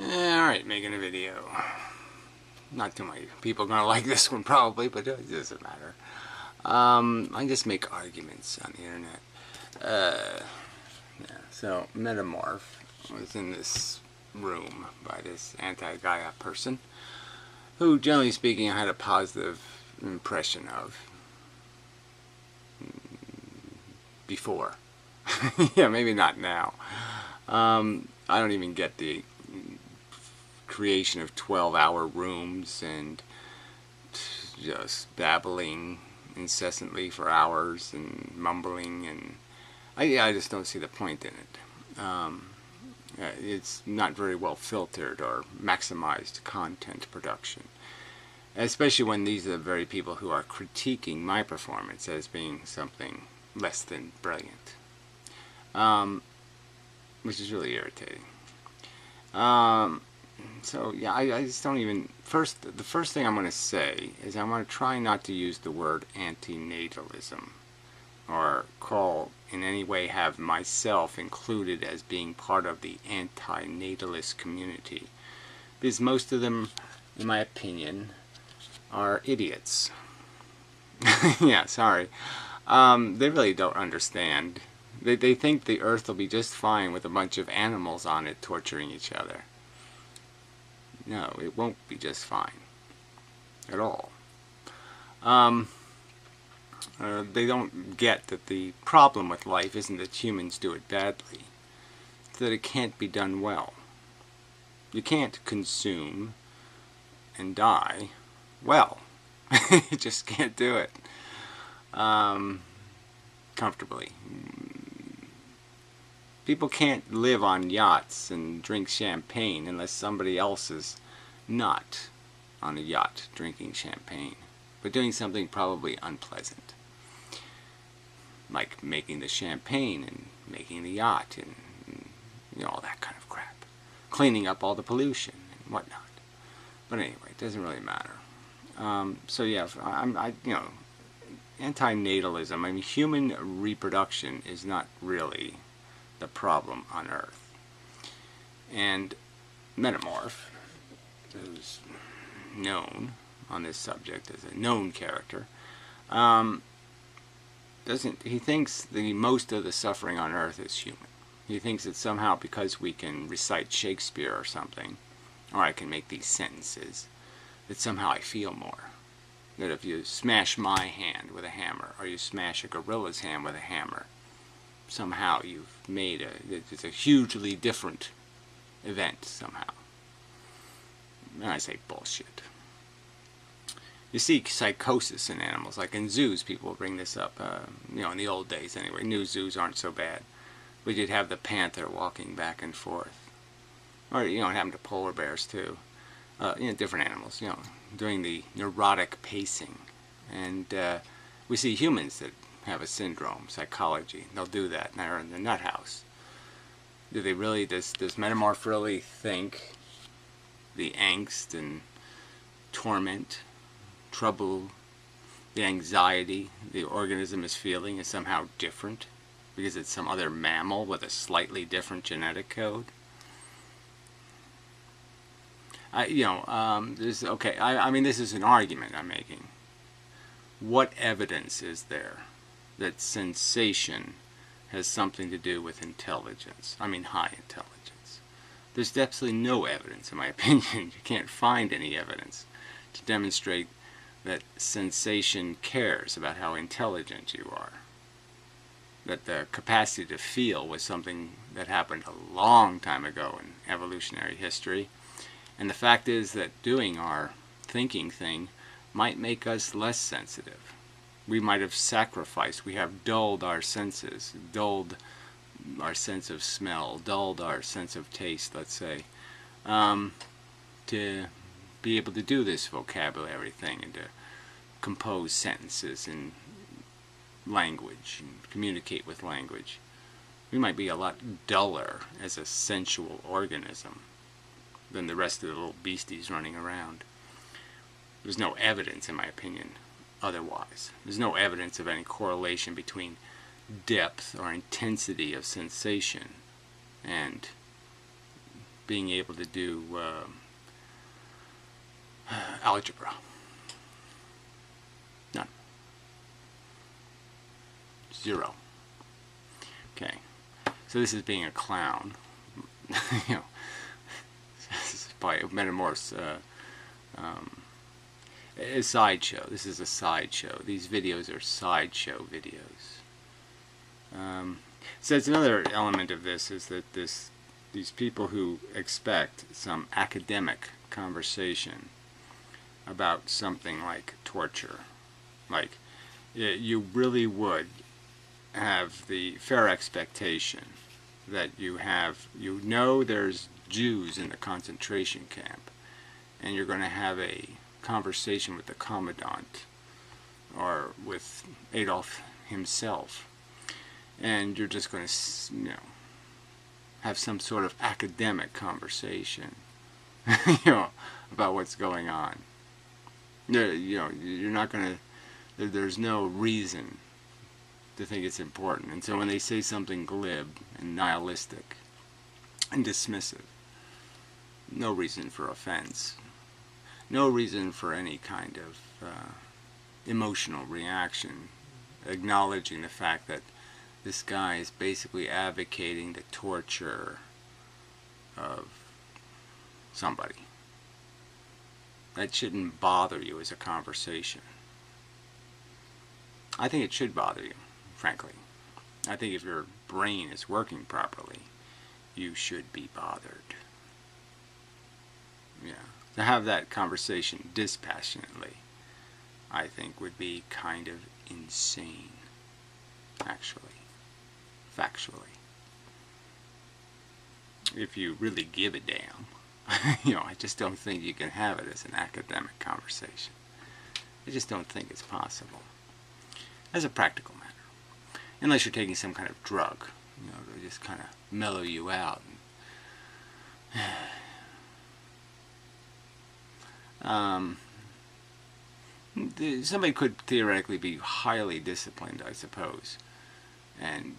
Alright, making a video. Not too many people are going to like this one probably, but it doesn't matter. I just make arguments on the internet. Yeah, so Metamorph was in this room by this anti-Gaia person who, generally speaking, I had a positive impression of before. Yeah, maybe not now. I don't even get the creation of 12-hour rooms and just babbling incessantly for hours and mumbling, and I just don't see the point in it. It's not very well filtered or maximized content production, especially when these are the very people who are critiquing my performance as being something less than brilliant, which is really irritating. So yeah, I just don't even, the first thing I'm going to say is I want to try not to use the word antinatalism or in any way have myself included as being part of the antinatalist community, because most of them, in my opinion, are idiots. Yeah, sorry. They really don't understand. They think the earth will be just fine with a bunch of animals on it torturing each other. No, it won't be just fine at all. They don't get that the problem with life isn't that humans do it badly. It's that it can't be done well. You can't consume and die well. You just can't do it comfortably. People can't live on yachts and drink champagne unless somebody else is not on a yacht drinking champagne, but doing something probably unpleasant, like making the champagne and making the yacht and you know, all that kind of crap, cleaning up all the pollution and whatnot. But anyway, it doesn't really matter. So yeah, you know, antinatalism. I mean, human reproduction is not really the problem on Earth. And Metamorph, who's known on this subject as a known character, he thinks that most of the suffering on Earth is human. He thinks that somehow because we can recite Shakespeare or something, or I can make these sentences, that somehow I feel more. That if you smash my hand with a hammer, or you smash a gorilla's hand with a hammer, somehow you've made it's a hugely different event somehow. And I say bullshit. You see psychosis in animals, like in zoos. People bring this up, you know, in the old days anyway. New zoos aren't so bad, but you'd have the panther walking back and forth, or you know, it happened to polar bears too. You know, different animals, you know, doing the neurotic pacing. And we see humans that have a syndrome, psychology. They'll do that, and they're in the nut house. Do they really, does Metamorph really think the angst and torment, trouble, the anxiety the organism is feeling is somehow different because it's some other mammal with a slightly different genetic code? You know, okay, I mean, this is an argument I'm making. What evidence is there that sensation has something to do with intelligence? I mean, high intelligence. There's absolutely no evidence, in my opinion. You can't find any evidence to demonstrate that sensation cares about how intelligent you are. That the capacity to feel was something that happened a long time ago in evolutionary history. And the fact is that doing our thinking thing might make us less sensitive. We might have sacrificed, we have dulled our senses, dulled our sense of smell, dulled our sense of taste, let's say, to be able to do this vocabulary thing and to compose sentences in language and communicate with language. We might be a lot duller as a sensual organism than the rest of the little beasties running around. There's no evidence, in my opinion, otherwise. There's no evidence of any correlation between depth or intensity of sensation and being able to do algebra. None. 0. Okay. So this is being a clown. You know, this is probably metamorphs. A sideshow. This is a sideshow. These videos are sideshow videos. So it's another element of this is that these people who expect some academic conversation about something like torture, like you really would have the fair expectation that you know there's Jews in the concentration camp, and you're going to have a conversation with the commandant or with Adolf himself, and you're just going to, you know, have some sort of academic conversation, you know, about what's going on. You know, you're not going to. There's no reason to think it's important, and so when they say something glib and nihilistic and dismissive, no reason for offense. No reason for any kind of emotional reaction, acknowledging the fact that this guy is basically advocating the torture of somebody. That shouldn't bother you as a conversation. I think it should bother you, frankly. I think if your brain is working properly, you should be bothered. Yeah. To have that conversation dispassionately, I think would be kind of insane, actually, factually. If you really give a damn, you know, I just don't think you can have it as an academic conversation. I just don't think it's possible, as a practical matter, unless you're taking some kind of drug, you know, to just kind of mellow you out. Somebody could theoretically be highly disciplined, I suppose, and,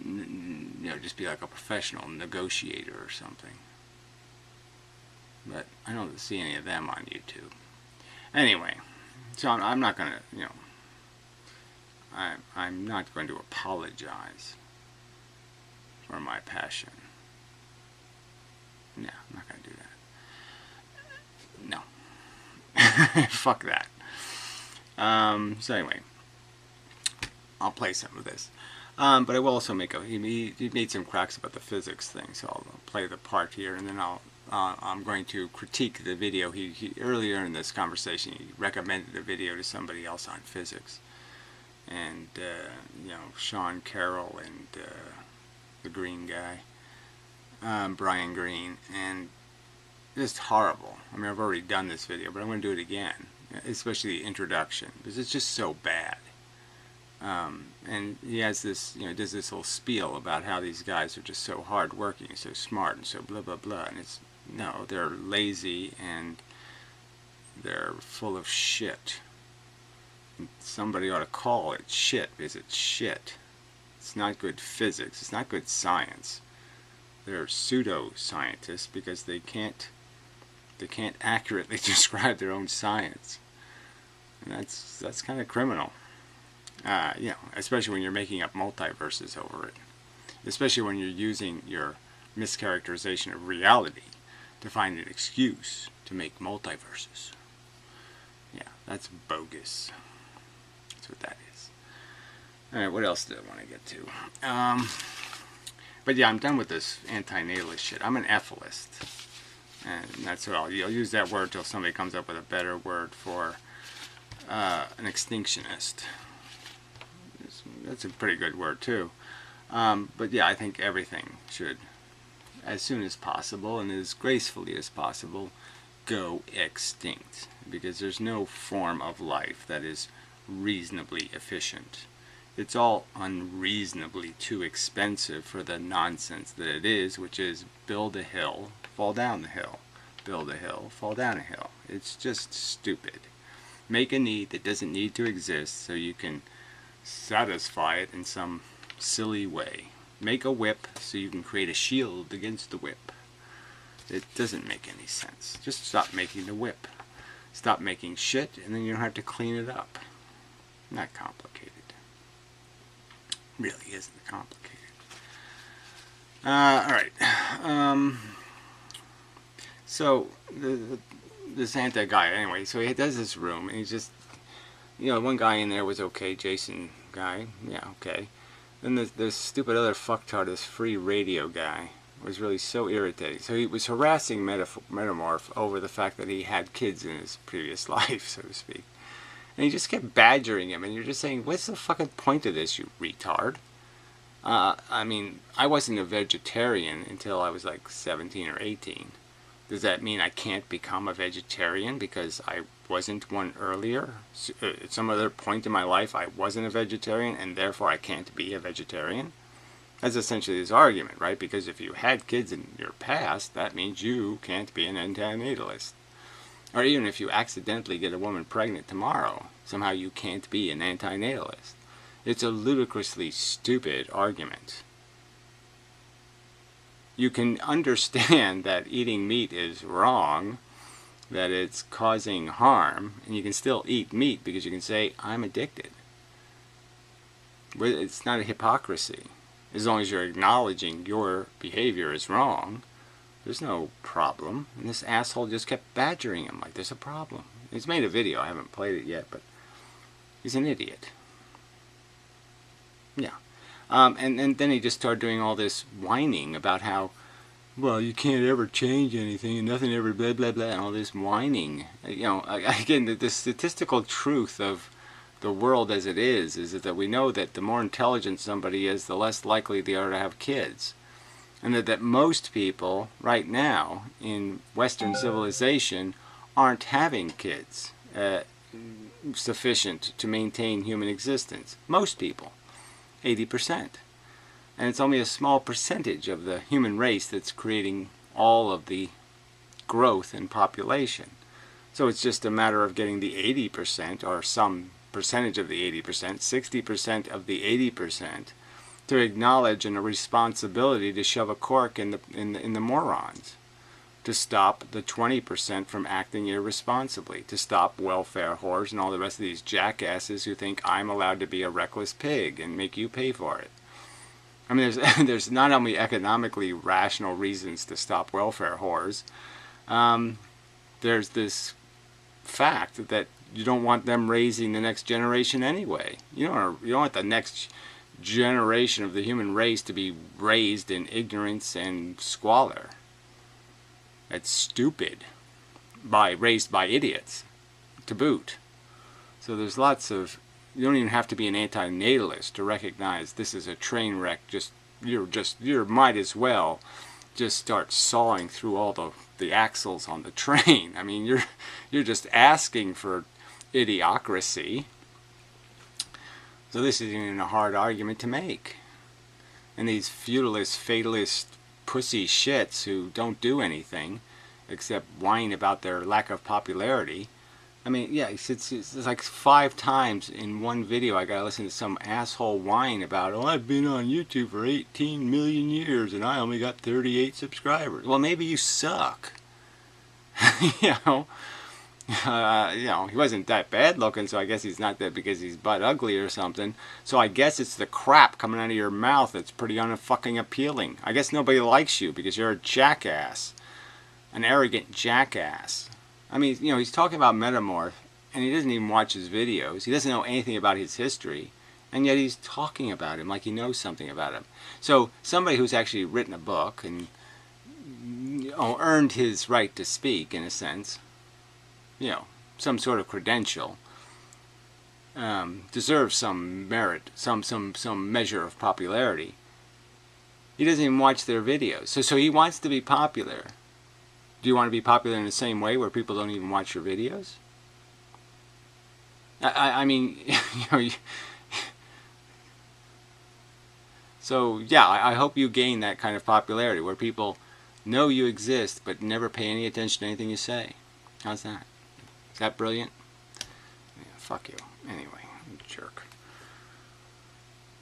you know, just be like a professional negotiator or something. But I don't see any of them on YouTube. Anyway, so I'm not going to, you know, I'm not going to apologize for my passion. No, I'm not going to do that. No. Fuck that. So anyway, I'll play some of this. But I will also make he made some cracks about the physics thing, so I'll play the part here, and then I'm going to critique the video. He earlier in this conversation, he recommended a video to somebody else on physics, and you know, Sean Carroll and the green guy, Brian Greene, and just horrible. I mean, I've already done this video, but I'm going to do it again, especially the introduction, because it's just so bad. And he has this, you know, does this little spiel about how these guys are just so hard-working, so smart, and so blah, blah, blah. And it's, no, they're lazy, and they're full of shit. And somebody ought to call it shit, because it's shit. It's not good physics. It's not good science. They're pseudo-scientists because they can't accurately describe their own science. And that's kind of criminal. You know, especially when you're making up multiverses over it. Especially when you're using your mischaracterization of reality to find an excuse to make multiverses. Yeah, that's bogus. That's what that is. Alright, what else did I want to get to? But yeah, I'm done with this anti-natalist shit. I'm an ethicist. And that's what I'll use that word till somebody comes up with a better word for an extinctionist. That's a pretty good word too. But yeah, I think everything should, as soon as possible and as gracefully as possible, go extinct. Because there's no form of life that is reasonably efficient. It's all unreasonably too expensive for the nonsense that it is, which is build a hill, fall down the hill. Build a hill, fall down a hill. It's just stupid. Make a need that doesn't need to exist so you can satisfy it in some silly way. Make a whip so you can create a shield against the whip. It doesn't make any sense. Just stop making the whip. Stop making shit, and then you don't have to clean it up. Not complicated. Really isn't complicated. Alright. So, this anti-guy, anyway, so he does this room, and he's just, you know, one guy in there was okay, Jason guy, yeah, okay. Then this stupid other fucktard, this free radio guy, was really so irritating. So he was harassing Metamorph over the fact that he had kids in his previous life, so to speak. And he just kept badgering him, and you're just saying, what's the fucking point of this, you retard? I mean, I wasn't a vegetarian until I was like 17 or 18. Does that mean I can't become a vegetarian because I wasn't one earlier? At some other point in my life I wasn't a vegetarian and therefore I can't be a vegetarian? That's essentially his argument, right? Because if you had kids in your past, that means you can't be an antinatalist. Or even if you accidentally get a woman pregnant tomorrow, somehow you can't be an antinatalist. It's a ludicrously stupid argument. You can understand that eating meat is wrong, that it's causing harm, and you can still eat meat because you can say, I'm addicted. But it's not a hypocrisy. As long as you're acknowledging your behavior is wrong, there's no problem. And this asshole just kept badgering him like there's a problem. He's made a video, I haven't played it yet, but he's an idiot. Yeah. And then he just started doing all this whining about how, well, you can't ever change anything and nothing ever blah blah blah, and all this whining. You know, again, the statistical truth of the world as it is that we know that the more intelligent somebody is, the less likely they are to have kids. And that most people right now in Western civilization aren't having kids sufficient to maintain human existence. Most people. 80%. And it's only a small percentage of the human race that's creating all of the growth in population. So it's just a matter of getting the 80%, or some percentage of the 80%, 60% of the 80%, to acknowledge and a responsibility to shove a cork in the morons, to stop the 20% from acting irresponsibly, to stop welfare whores and all the rest of these jackasses who think I'm allowed to be a reckless pig and make you pay for it. I mean, there's not only economically rational reasons to stop welfare whores, there's this fact that you don't want them raising the next generation anyway. You don't want the next generation of the human race to be raised in ignorance and squalor. That's stupid. Raised by idiots, to boot. So there's lots of, you don't even have to be an antinatalist to recognize this is a train wreck. You might as well just start sawing through all the axles on the train. I mean, you're just asking for idiocracy. So this isn't even a hard argument to make. And these feudalist, fatalist pussy shits who don't do anything except whine about their lack of popularity. I mean, yeah, it's like 5 times in one video I gotta listen to some asshole whine about, oh, I've been on YouTube for 18 million years and I only got 38 subscribers. Well, maybe you suck. You know, he wasn't that bad looking, so I guess he's not that because he's butt ugly or something. So I guess it's the crap coming out of your mouth that's pretty unfucking appealing. I guess nobody likes you because you're a jackass. An arrogant jackass. I mean, you know, he's talking about Metamorph, and he doesn't even watch his videos. He doesn't know anything about his history, and yet he's talking about him like he knows something about him. So somebody who's actually written a book and earned his right to speak, in a sense, you know, some sort of credential, deserves some merit, some measure of popularity. He doesn't even watch their videos. So he wants to be popular. Do you want to be popular in the same way where people don't even watch your videos? I mean, you know. So yeah, I hope you gain that kind of popularity where people know you exist but never pay any attention to anything you say. How's that? Is that brilliant? Yeah, fuck you. Anyway, I'm a jerk.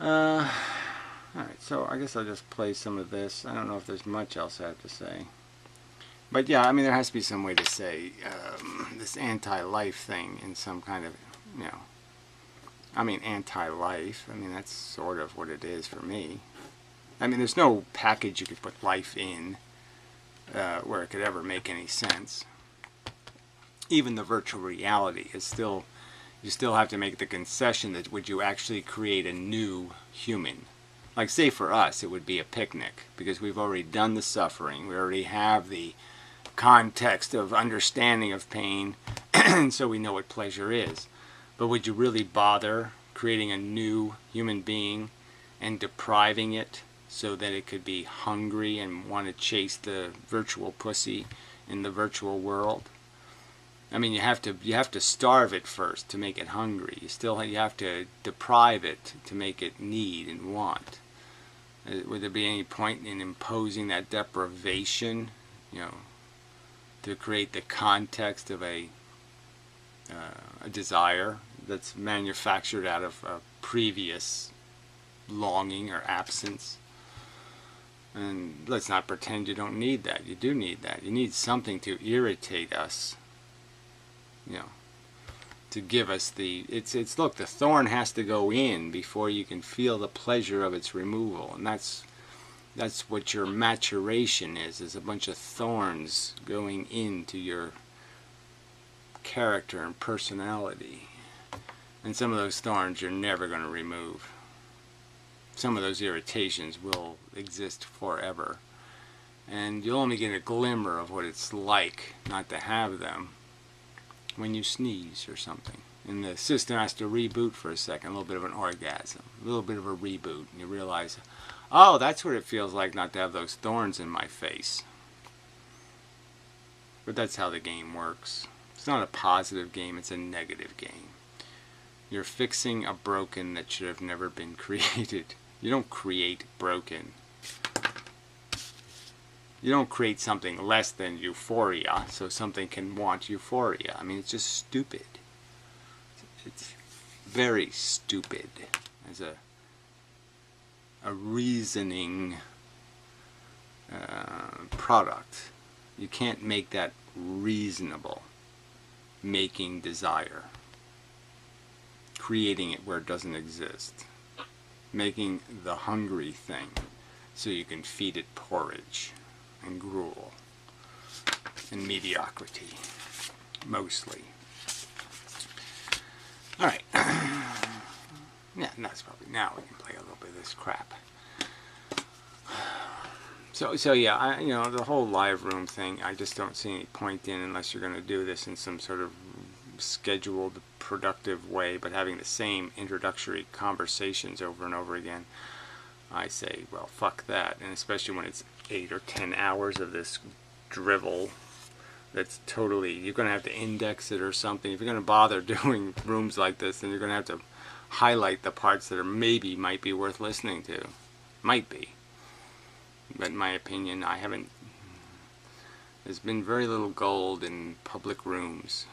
Alright, so I guess I'll just play some of this. I don't know if there's much else I have to say. But yeah, I mean, there has to be some way to say this anti-life thing in some kind of, you know, I mean, anti-life. I mean, that's sort of what it is for me. I mean, there's no package you could put life in where it could ever make any sense. Even the virtual reality is still, you still have to make the concession that would you actually create a new human? Like, say for us, it would be a picnic, because we've already done the suffering. We already have the context of understanding of pain, and so we know what pleasure is. But would you really bother creating a new human being and depriving it so that it could be hungry and want to chase the virtual pussy in the virtual world? I mean, you have to starve it first to make it hungry. You have to deprive it to make it need and want. Would there be any point in imposing that deprivation, you know, to create the context of a desire that's manufactured out of a previous longing or absence? And let's not pretend you don't need that. You do need that. You need something to irritate us, you know, to give us the, it's look, the thorn has to go in before you can feel the pleasure of its removal. And that's what your maturation is a bunch of thorns going into your character and personality. And some of those thorns you're never going to remove. Some of those irritations will exist forever. And you'll only get a glimmer of what it's like not to have them when you sneeze or something. And the system has to reboot for a second, a little bit of an orgasm, a little bit of a reboot, and you realize, oh, that's what it feels like not to have those thorns in my face. But that's how the game works. It's not a positive game, it's a negative game. You're fixing a broken that should have never been created. You don't create broken. You don't create something less than euphoria so something can want euphoria. I mean, it's just stupid. It's very stupid as a reasoning product. You can't make that reasonable, making desire, creating it where it doesn't exist, making the hungry thing so you can feed it porridge and gruel and mediocrity, mostly. Alright. Yeah, and that's probably, now we can play a little bit of this crap. So yeah, you know, the whole live room thing, I just don't see any point in unless you're going to do this in some sort of scheduled, productive way, but having the same introductory conversations over and over again. I say, well, fuck that. And especially when it's 8 or 10 hours of this drivel that's totally, you're going to have to index it or something. If you're going to bother doing rooms like this, then you're going to have to highlight the parts that are maybe might be worth listening to. Might be. But in my opinion, there's been very little gold in public rooms.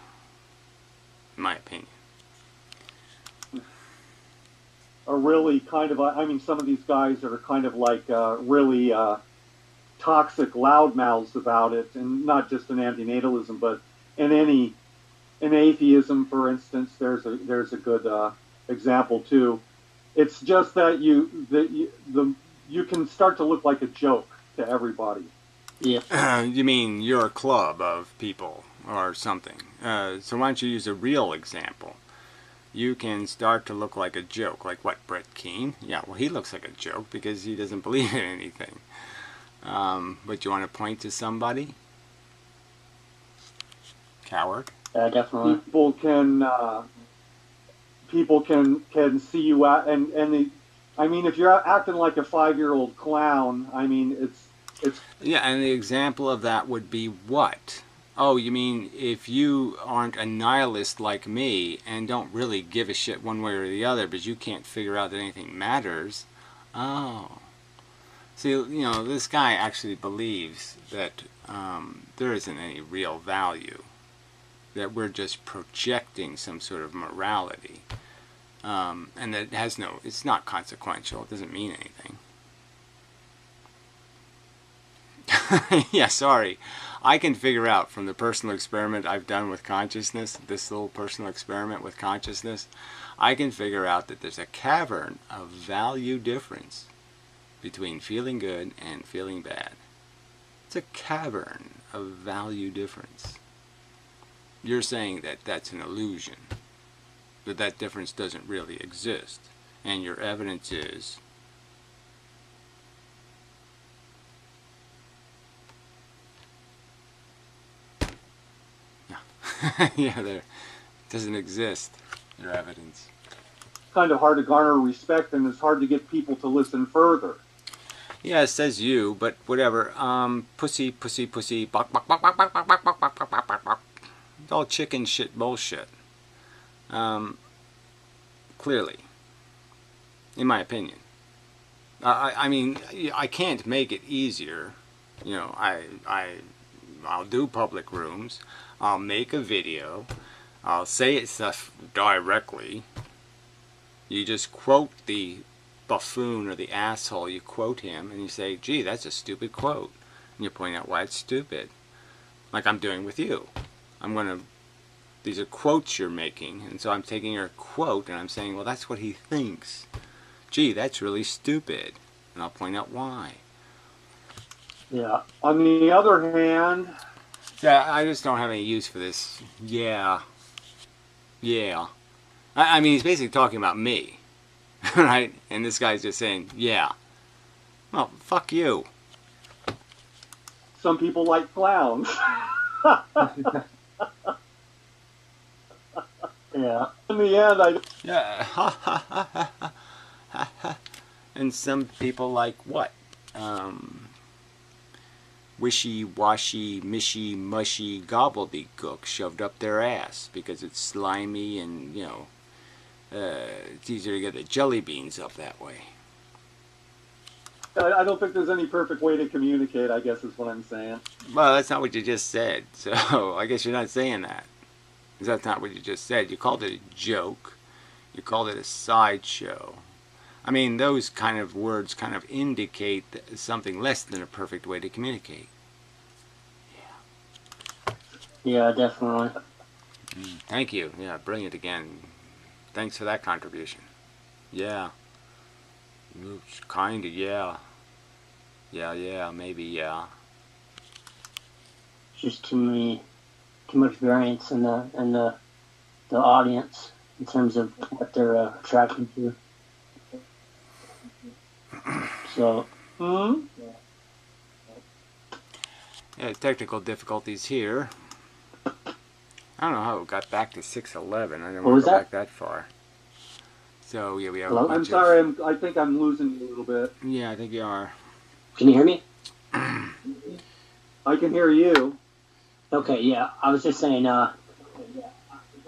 In my opinion. Are really kind of, I mean, some of these guys are kind of like really toxic loudmouths about it, and not just in antinatalism, but in atheism, for instance. There's a good example too. It's just that you can start to look like a joke to everybody. Yeah. You mean your club of people or something? So why don't you use a real example? You can start to look like a joke. Like what, Brett Keane? Yeah, well, he looks like a joke because he doesn't believe in anything. But you want to point to somebody? Coward? Definitely. People can see you out, and I mean, if you're acting like a 5-year-old clown, I mean, it's. Yeah, and the example of that would be what? Oh, you mean if you aren't a nihilist like me and don't really give a shit one way or the other, but you can't figure out that anything matters? Oh. See, you know, this guy actually believes that there isn't any real value, that we're just projecting some sort of morality, and that it has no, it's not consequential, it doesn't mean anything. Yeah, sorry. I can figure out from the personal experiment I've done with consciousness, this little personal experiment with consciousness, I can figure out that there's a cavern of value difference between feeling good and feeling bad. It's a cavern of value difference. You're saying that that's an illusion, that that difference doesn't really exist, and your evidence is yeah, there doesn't exist, your evidence. Kind of hard to garner respect, and it's hard to get people to listen further. Yeah, it says you, but whatever. Pussy, pussy, pussy, bok, bok, bok, bok, bok, bok, bok, bok, bok, bok, bok, bok, bok. It's all chicken shit bullshit. Clearly, in my opinion. I mean, I can't make it easier. You know, I'll do public rooms. I'll make a video. I'll say it stuff directly. You just quote the buffoon or the asshole, you quote him, and you say, gee, that's a stupid quote. And you point out why it's stupid. Like I'm doing with you. These are quotes you're making, and so I'm taking your quote and I'm saying, well, that's what he thinks. Gee, that's really stupid. And I'll point out why. Yeah. On the other hand... Yeah, I just don't have any use for this. Yeah. Yeah. I mean, he's basically talking about me. Right? And this guy's just saying, yeah. Well, fuck you. Some people like clowns. Yeah. In the end, Yeah. And some people like what? Wishy-washy, mishy-mushy gobbledygook shoved up their ass because it's slimy and, you know, it's easier to get the jelly beans up that way. I don't think there's any perfect way to communicate, I guess is what I'm saying. Well, that's not what you just said, so I guess you're not saying that. Because that's not what you just said. You called it a joke. You called it a sideshow. I mean, those kind of words kind of indicate something less than a perfect way to communicate. Yeah, definitely. Thank you. Yeah, brilliant again. Thanks for that contribution. Yeah. Kinda, yeah. Yeah, maybe, yeah. Just too much variance in the audience in terms of what they're attracted to. So, yeah, technical difficulties here. I don't know how it got back to 6:11. I didn't want to go back that far. So yeah, we have. Hello? I'm sorry. I think I'm losing you a little bit. Yeah, I think you are. Can you hear me? I can hear you. Okay, yeah. I was just saying. Yeah.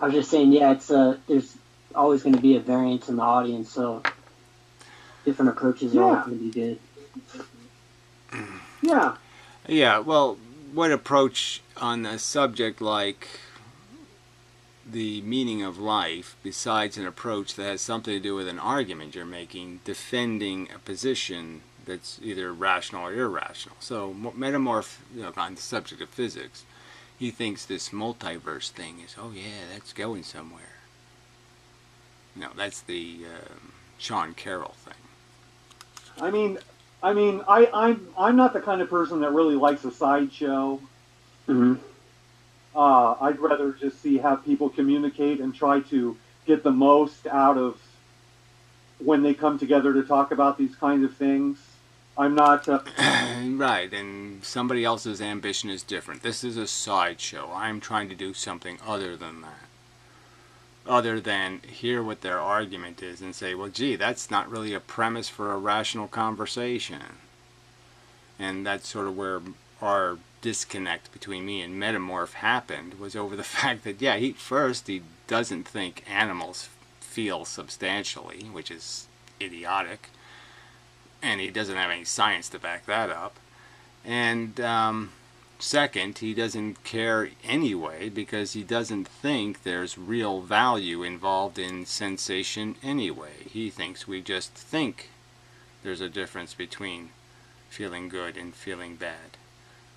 It's there's always going to be a variance in the audience, so different approaches are always going to be good. Yeah. Yeah. Well, what approach on a subject like the meaning of life, besides an approach that has something to do with an argument you're making, defending a position that's either rational or irrational. So Metamorph, you know, on the subject of physics, he thinks this multiverse thing is, oh yeah, that's going somewhere. You know, that's the Sean Carroll thing. I'm not the kind of person that really likes a sideshow. Mm-hmm. I'd rather just have people communicate and try to get the most out of when they come together to talk about these kinds of things. I'm not... Right, and somebody else's ambition is different. This is a sideshow. I'm trying to do something other than that. Other than hear what their argument is and say, well, gee, that's not really a premise for a rational conversation. And that's sort of where our disconnect between me and Metamorph happened, was over the fact that, yeah, he doesn't think animals feel substantially, which is idiotic, and he doesn't have any science to back that up. And second, he doesn't care anyway because he doesn't think there's real value involved in sensation anyway. He thinks we just think there's a difference between feeling good and feeling bad.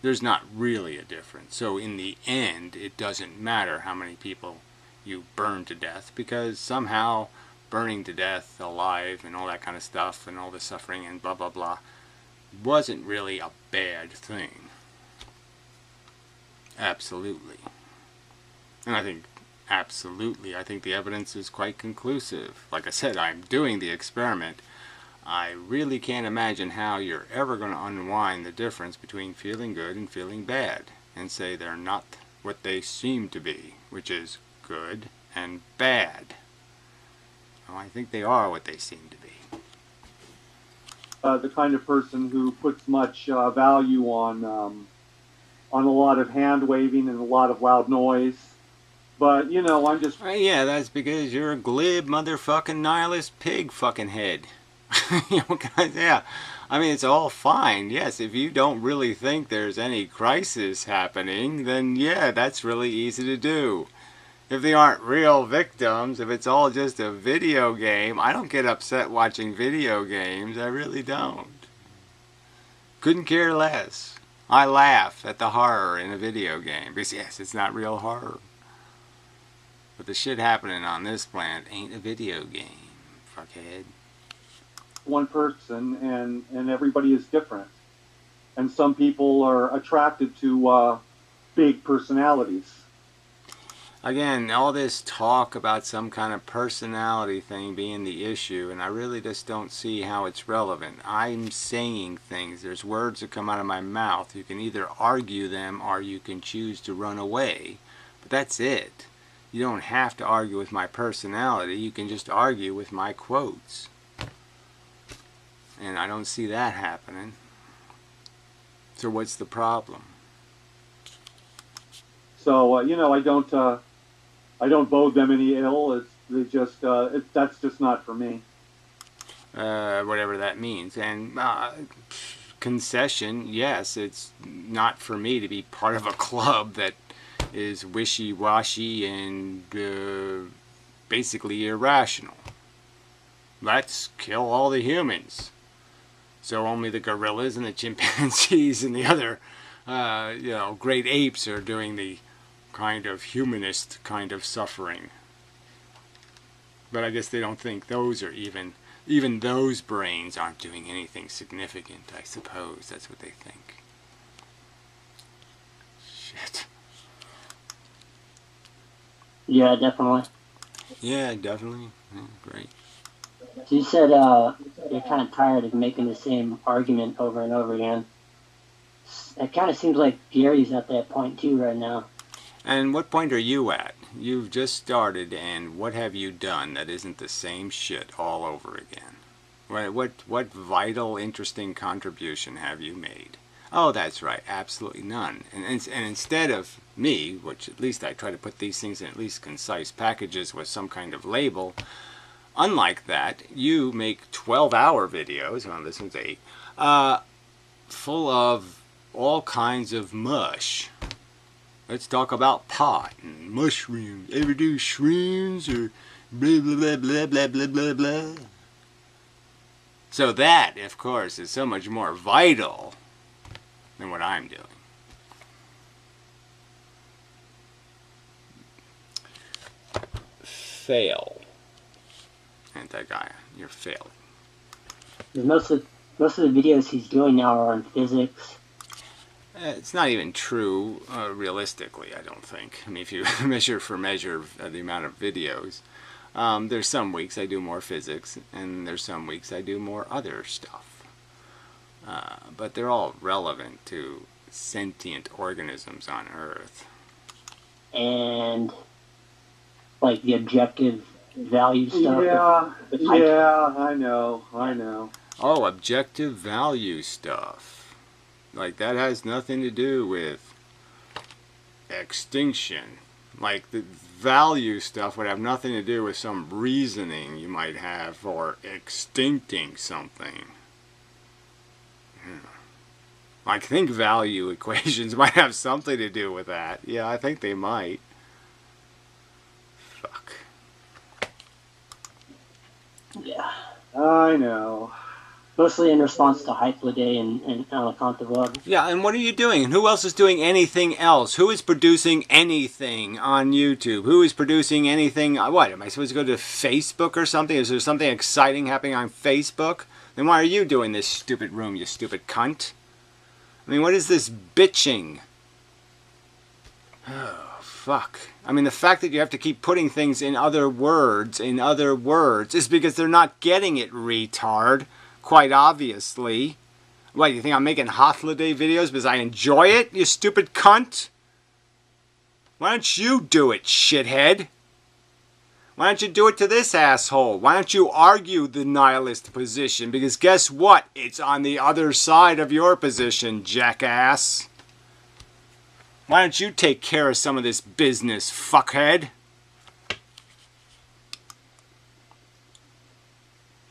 there's not really a difference. So in the end, it doesn't matter how many people you burn to death, because somehow burning to death alive and all that kind of stuff and all the suffering and blah blah blah wasn't really a bad thing. Absolutely. And I think absolutely, I think the evidence is quite conclusive. Like I said, I'm doing the experiment. I really can't imagine how you're ever going to unwind the difference between feeling good and feeling bad and say they're not what they seem to be, which is good and bad. Well, I think they are what they seem to be. The kind of person who puts much value on a lot of hand waving and a lot of loud noise. But, you know, I'm just... Yeah, that's because you're a glib motherfucking nihilist pig fucking head. You know, yeah. I mean, it's all fine. Yes, if you don't really think there's any crisis happening, then yeah, that's really easy to do. If they aren't real victims, if it's all just a video game, I don't get upset watching video games. I really don't. Couldn't care less. I laugh at the horror in a video game because yes, it's not real horror. But the shit happening on this planet ain't a video game, fuckhead. One person, and everybody is different. And some people are attracted to big personalities. Again, all this talk about some kind of personality thing being the issue, and I really just don't see how it's relevant. I'm saying things. There's words that come out of my mouth. You can either argue them or you can choose to run away. But that's it. You don't have to argue with my personality. You can just argue with my quotes. And I don't see that happening. So what's the problem? So you know, I don't bode them any ill. That's just not for me. Whatever that means. And concession, yes, it's not for me to be part of a club that is wishy-washy and basically irrational. Let's kill all the humans. So only the gorillas and the chimpanzees and the other, you know, great apes are doing the kind of humanist kind of suffering. But I guess they don't think those are even those brains aren't doing anything significant, I suppose. That's what they think. Shit. Yeah, definitely. Yeah, definitely. Yeah, great. So you said you're kind of tired of making the same argument over and over again. It kind of seems like Gary's at that point too right now. And what point are you at? You've just started, and what have you done that isn't the same shit all over again? What vital, interesting contribution have you made? Oh, that's right, absolutely none. And instead of me, which at least I try to put these things in at least concise packages with some kind of label, unlike that, you make 12-hour videos, well, this one's 8, full of all kinds of mush. Let's talk about pot and mushrooms. Ever do shrooms or blah blah blah blah blah blah blah? So that, of course, is so much more vital than what I'm doing. Fail. Anti-Gaia, you're failing. Most of the videos he's doing now are on physics. It's not even true, realistically, I don't think. I mean, if you measure the amount of videos, there's some weeks I do more physics, and there's some weeks I do more other stuff. But they're all relevant to sentient organisms on Earth. And, like, the objective value stuff. Yeah, I know. Oh, objective value stuff. Like, that has nothing to do with extinction. Like, the value stuff would have nothing to do with some reasoning you might have for extincting something. I think value equations might have something to do with that. Yeah, I think they might. Fuck. Yeah. I know. Mostly in response to hype today and on account of Yeah, and what are you doing? And who else is doing anything else? Who is producing anything on YouTube? Who is producing anything? What, am I supposed to go to Facebook or something? Is there something exciting happening on Facebook? Then why are you doing this stupid room, you stupid cunt? I mean, what is this bitching? Oh, fuck. I mean, the fact that you have to keep putting things in other words, is because they're not getting it, retard. Quite obviously. What, you think I'm making holiday videos because I enjoy it, you stupid cunt? Why don't you do it, shithead? Why don't you do it to this asshole? Why don't you argue the nihilist position? Because guess what? It's on the other side of your position, jackass. Why don't you take care of some of this business, fuckhead?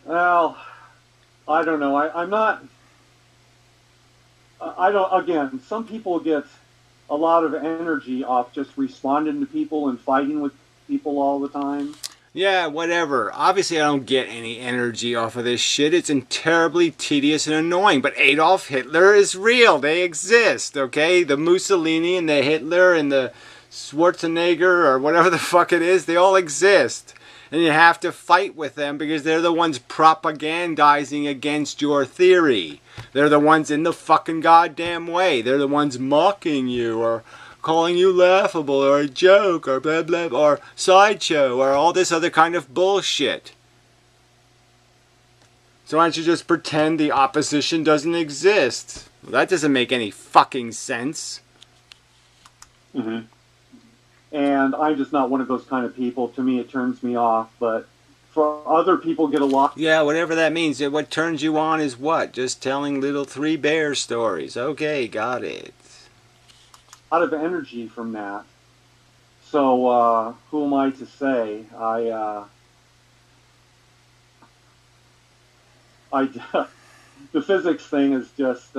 Well, I don't know. I'm not. I don't. Again, some people get a lot of energy off just responding to people and fighting with people all the time. Yeah, whatever. Obviously, I don't get any energy off of this shit. It's terribly tedious and annoying. But Adolf Hitler is real. They exist, okay? The Mussolini and the Hitler and the Schwarzenegger or whatever the fuck it is, they all exist. And you have to fight with them because they're the ones propagandizing against your theory. They're the ones in the fucking goddamn way. They're the ones mocking you or calling you laughable or a joke or blah blah or sideshow or all this other kind of bullshit. So why don't you just pretend the opposition doesn't exist? Well, that doesn't make any fucking sense. Mm-hmm. And I'm just not one of those kind of people. To me, it turns me off. But for other people, get a lot. Yeah, whatever that means. What turns you on is what? Just telling little three bear stories. Okay, got it. A lot of energy from that. So who am I to say? The physics thing is just.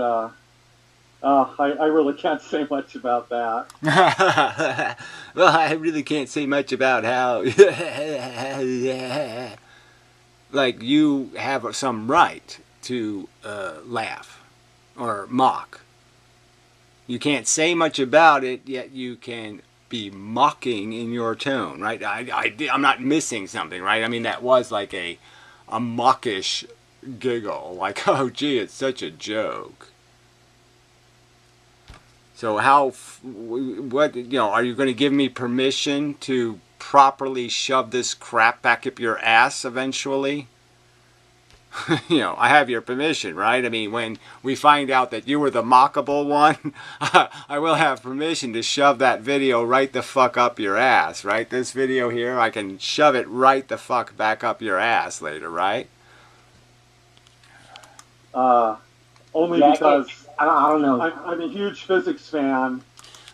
I really can't say much about that. Well, I really can't say much about how, like, you have some right to laugh or mock. You can't say much about it, yet you can be mocking in your tone, right? I'm not missing something, right? I mean, that was like a mockish giggle, like, oh, gee, it's such a joke. So what, you know, are you going to give me permission to properly shove this crap back up your ass eventually? You know, I have your permission, right? I mean, when we find out that you were the mockable one, I will have permission to shove that video right the fuck up your ass, right? This video here, I can shove it right the fuck back up your ass later, right? Only because I don't know. I'm a huge physics fan.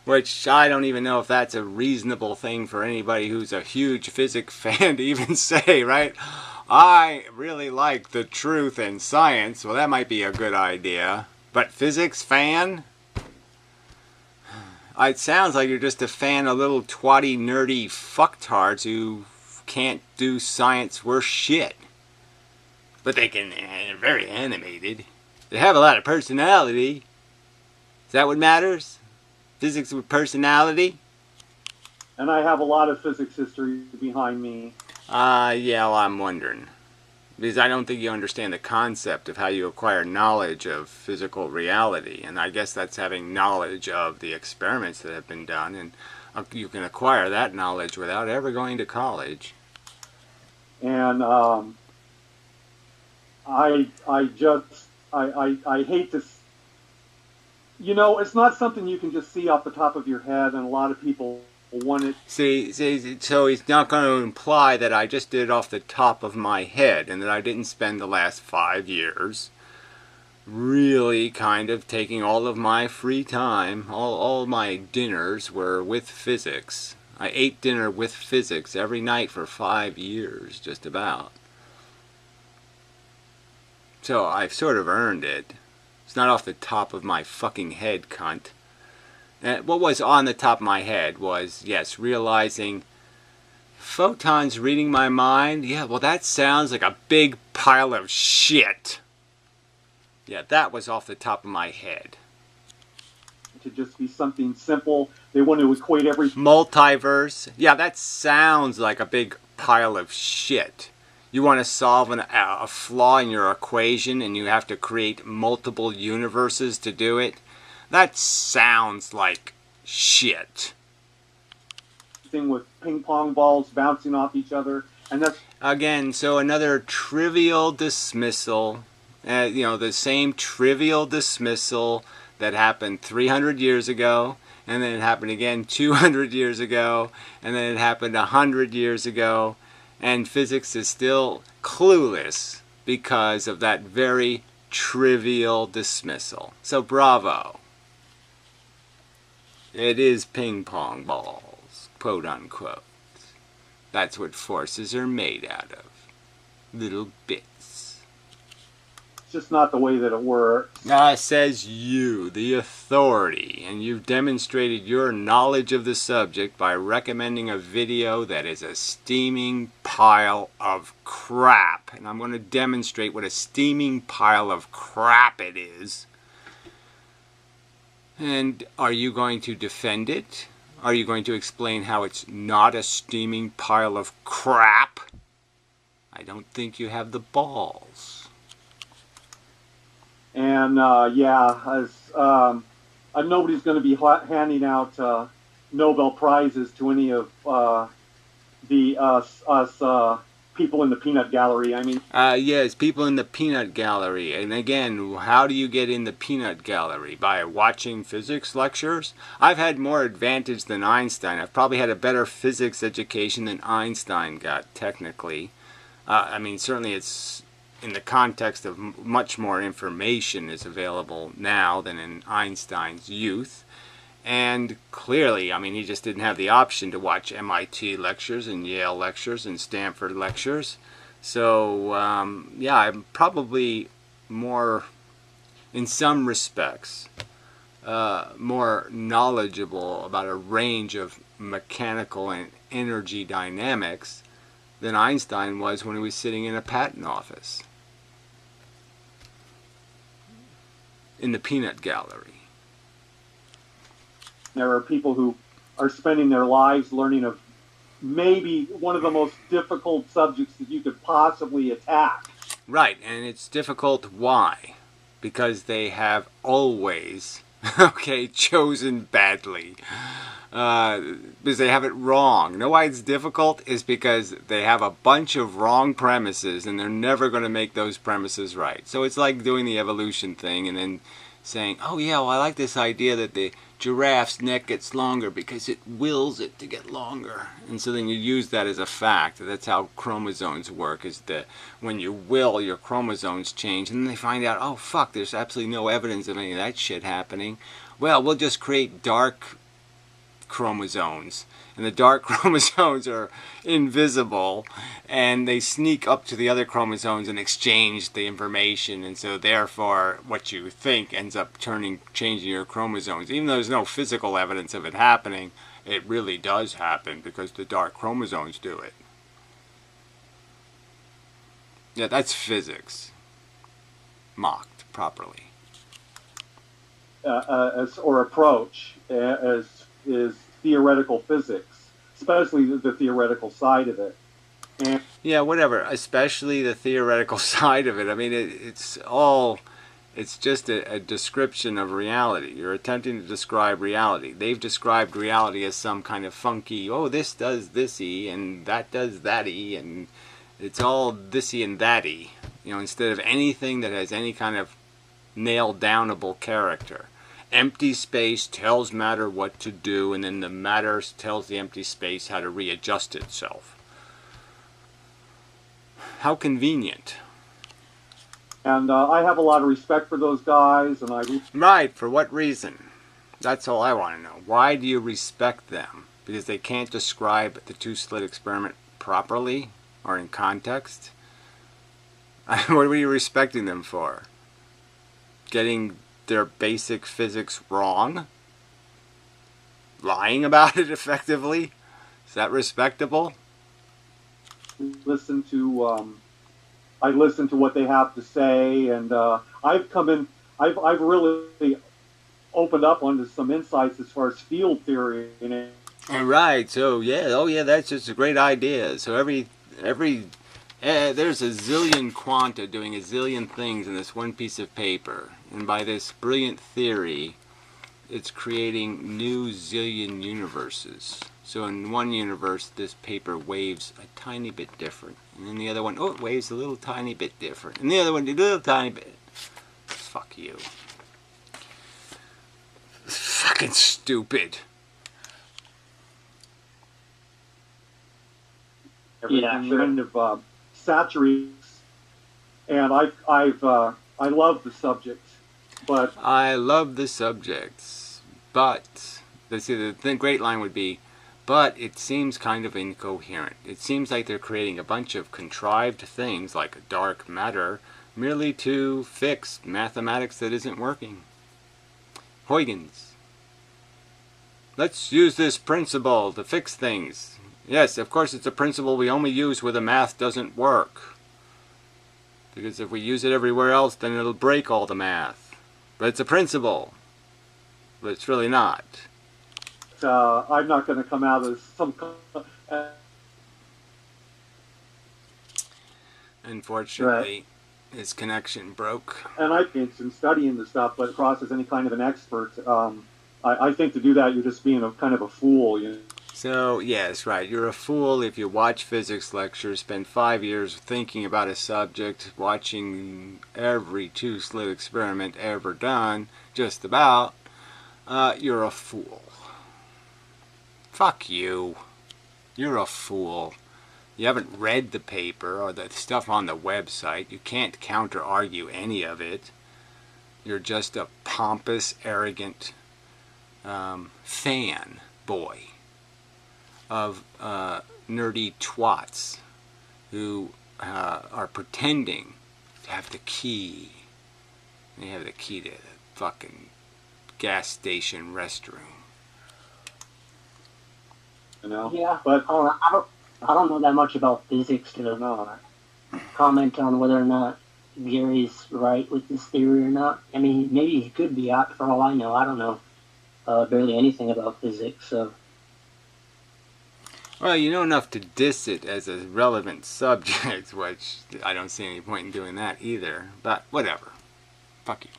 Which I don't even know if that's a reasonable thing for anybody who's a huge physics fan to even say, right? I really like the truth in science. Well, that might be a good idea. But physics fan? It sounds like you're just a fan of little twatty, nerdy fucktards who can't do science worth shit. But they can, they're very animated. They have a lot of personality. Is that what matters? Physics with personality? And I have a lot of physics history behind me. Yeah, well, I'm wondering. Because I don't think you understand the concept of how you acquire knowledge of physical reality. And I guess that's having knowledge of the experiments that have been done. And you can acquire that knowledge without ever going to college. And I hate to, you know, it's not something you can just see off the top of your head, and a lot of people want it. See, so he's not going to imply that I just did it off the top of my head, and that I didn't spend the last 5 years really kind of taking all of my free time, all my dinners were with physics. I ate dinner with physics every night for 5 years, just about. So I've sort of earned it. It's not off the top of my fucking head, cunt. And what was on the top of my head was, yes, realizing photons reading my mind. Yeah, well, that sounds like a big pile of shit. Yeah, that was off the top of my head. To just be something simple. They want to equate everything. Multiverse. Yeah, that sounds like a big pile of shit. You want to solve a flaw in your equation and you have to create multiple universes to do it? That sounds like shit. Thing with ping pong balls bouncing off each other, and that's again. So another trivial dismissal. The same trivial dismissal that happened 300 years ago, and then it happened again 200 years ago, and then it happened 100 years ago, and physics is still clueless because of that very trivial dismissal. So bravo. It is ping pong balls, quote unquote. That's what forces are made out of. Little bits. It's just not the way that it works. Says you, the authority, and you've demonstrated your knowledge of the subject by recommending a video that is a steaming pile of crap. And I'm going to demonstrate what a steaming pile of crap it is. And are you going to defend it? Are you going to explain how it's not a steaming pile of crap? I don't think you have the balls. And nobody's going to be handing out Nobel Prizes to any of us people in the peanut gallery. I mean, yes, people in the peanut gallery. And again, how do you get in the peanut gallery? By watching physics lectures? I've had more advantage than Einstein. I've probably had a better physics education than Einstein got, technically. Certainly it's in the context of much more information is available now than in Einstein's youth. And clearly, he just didn't have the option to watch MIT lectures and Yale lectures and Stanford lectures. So, I'm probably more, in some respects, more knowledgeable about a range of mechanical and energy dynamics than Einstein was when he was sitting in a patent office in the peanut gallery. There are people who are spending their lives learning of maybe one of the most difficult subjects that you could possibly attack. Right, and it's difficult. Why? Because they have always, chosen badly. Because they have it wrong. Know why it's difficult? Is because they have a bunch of wrong premises and they're never going to make those premises right. So it's like doing the evolution thing and then saying, oh yeah, well I like this idea that the giraffe's neck gets longer because it wills it to get longer. And so then you use that as a fact. That's how chromosomes work, is that when you will, your chromosomes change. And then they find out, oh fuck, there's absolutely no evidence of any of that shit happening. Well, we'll just create dark chromosomes. And the dark chromosomes are invisible, and they sneak up to the other chromosomes and exchange the information, and so therefore what you think ends up changing your chromosomes. Even though there's no physical evidence of it happening, it really does happen because the dark chromosomes do it. Yeah, that's physics mocked properly. Approach is theoretical physics, especially the theoretical side of it. And yeah, whatever, especially the theoretical side of it. It's just a description of reality. You're attempting to describe reality. They've described reality as some kind of funky, oh, this does this-y, and that does that-y, and it's all this-y and that-y, instead of anything that has any kind of nailed-downable character. Empty space tells matter what to do, and then the matter tells the empty space how to readjust itself. How convenient. And I have a lot of respect for those guys, and Right, for what reason? That's all I want to know. Why do you respect them? Because they can't describe the two-slit experiment properly or in context? What were you respecting them for? Getting their basic physics wrong? Lying about it effectively? Is that respectable? I listen to what they have to say, and I've come in, I've really opened up onto some insights as far as field theory. Right. So yeah. Oh yeah. That's just a great idea. So there's a zillion quanta doing a zillion things in this one piece of paper, and by this brilliant theory, it's creating new zillion universes. So in one universe, this paper waves a tiny bit different, and in the other one, oh, it waves a little tiny bit different, and the other one, a little tiny bit. Fuck you. Fucking stupid. Everything kind of saturates, and I love the subject, but I love the subjects, but the great line would be, but it seems kind of incoherent. It seems like they're creating a bunch of contrived things like dark matter merely to fix mathematics that isn't working. Huygens. Let's use this principle to fix things. Yes, of course it's a principle we only use where the math doesn't work. Because if we use it everywhere else, then it'll break all the math. But it's a principle. But it's really not. I'm not going to come out as some... Unfortunately, his connection broke. And I've been studying the stuff, but across as any kind of an expert, I think to do that, you're just being a kind of a fool, you know? So, yes, right. You're a fool if you watch physics lectures, spend 5 years thinking about a subject, watching every two-slit experiment ever done, just about. You're a fool. Fuck you. You're a fool. You haven't read the paper or the stuff on the website. You can't counter-argue any of it. You're just a pompous, arrogant fan boy of nerdy twats who are pretending to have the key. They have the key to the fucking gas station restroom. You know? Yeah, but I don't know that much about physics to comment on whether or not Gary's right with this theory or not. I mean, maybe he could be out for all I know. I don't know barely anything about physics, so. Well, you know enough to diss it as a relevant subject, which I don't see any point in doing that either. But whatever. Fuck you.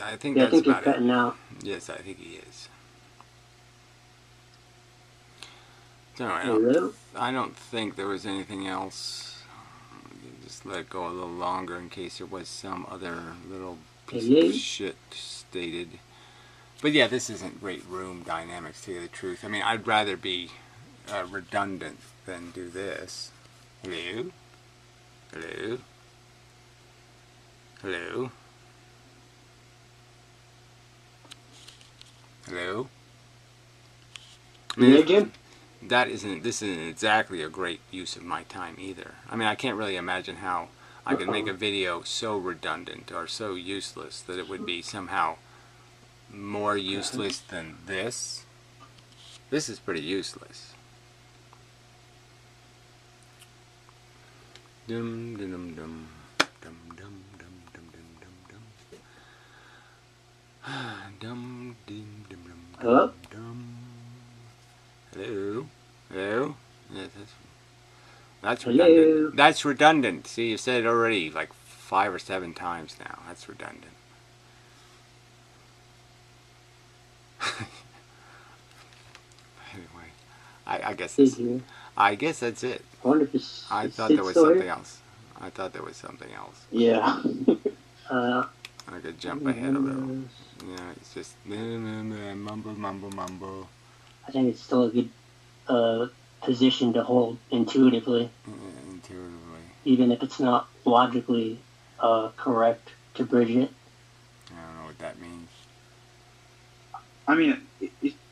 I think that's he's about cutting it. out. Yes, I think he is. So I don't think there was anything else. Just let it go a little longer in case there was some other little piece of shit stated. But yeah, this isn't great room dynamics, to tell you the truth. I mean, I'd rather be redundant than do this. Hello? Hello? Hello? Hello? I mean, Jim? this isn't exactly a great use of my time either. I mean, I can't really imagine how I could make a video so redundant or so useless that it would be somehow more useless than this. This is pretty useless. Dum dum dum dum dum dum dum dum dum dum dum dim dum dum. Hello? Hello? Hello? Yeah, that's Hello? redundant. That's redundant. See, you said it already like 5 or 7 times now. That's redundant. Anyway, I guess that's it. I wonder if it's, I thought there was something else. I thought there was something else. Yeah. I could jump ahead a little. Yeah, it's just mumble. I think it's still a good position to hold intuitively. Intuitively. Even if it's not logically correct to bridge it. I don't know what that means. I mean,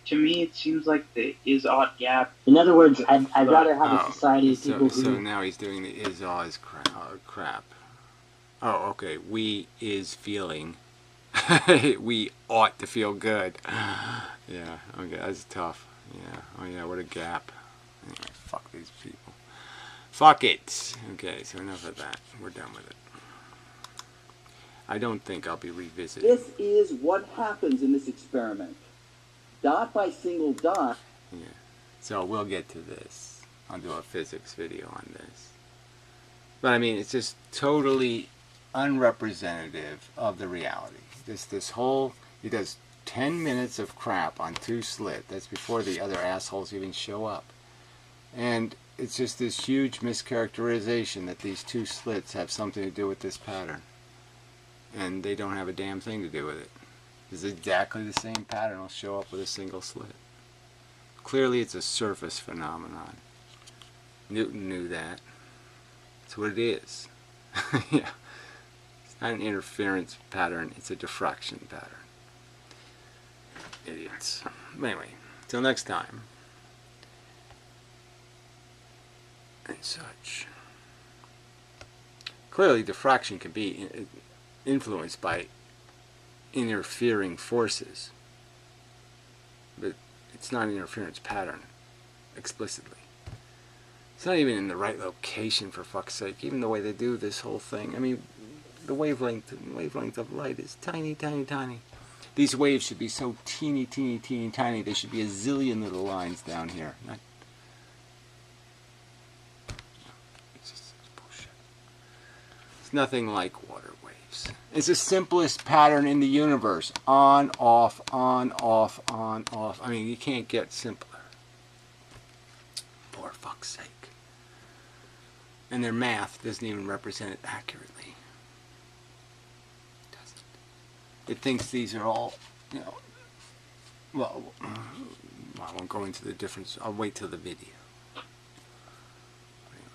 to me, it seems like the is-ought gap. In other words, I'd rather have a society of people who... So now he's doing the is-ahs crap. Oh, okay. We is feeling. We ought to feel good. Yeah, okay, that's tough. Yeah, oh yeah, what a gap. Anyway, fuck these people. Fuck it. Okay, so enough of that. We're done with it. I don't think I'll be revisiting. This is what happens in this experiment. Dot by single dot. Yeah. So we'll get to this. I'll do a physics video on this. But I mean, it's just totally unrepresentative of the reality. This whole, he does 10 minutes of crap on 2 slit. That's before the other assholes even show up. And it's just this huge mischaracterization that these 2 slits have something to do with this pattern. And they don't have a damn thing to do with it. It's exactly the same pattern will show up with a single slit. Clearly it's a surface phenomenon. Newton knew that. That's what it is. Yeah. It's not an interference pattern, it's a diffraction pattern. Idiots. Anyway, till next time. And such. Clearly diffraction can be influenced by interfering forces, but it's not an interference pattern explicitly. It's not even in the right location, for fuck's sake, even the way they do this whole thing. I mean, the wavelength of light is tiny, tiny, tiny. These waves should be so teeny, teeny, teeny, tiny, there should be a zillion little lines down here. It's just bullshit. It's nothing like water waves. It's the simplest pattern in the universe. On, off, on, off, on, off. I mean, you can't get simpler. For fuck's sake. And their math doesn't even represent it accurately. It doesn't. It thinks these are all, you know, well, I won't go into the difference. I'll wait till the video. Anyway.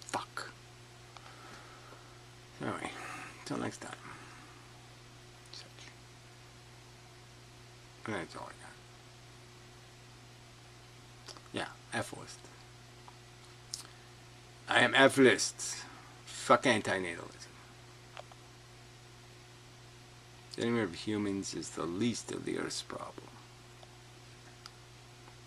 Fuck. Anyway, till next time. Such. And that's all I got. Yeah, F-list. I am F-list. Fuck antinatalism. The enemy of humans is the least of the Earth's problem.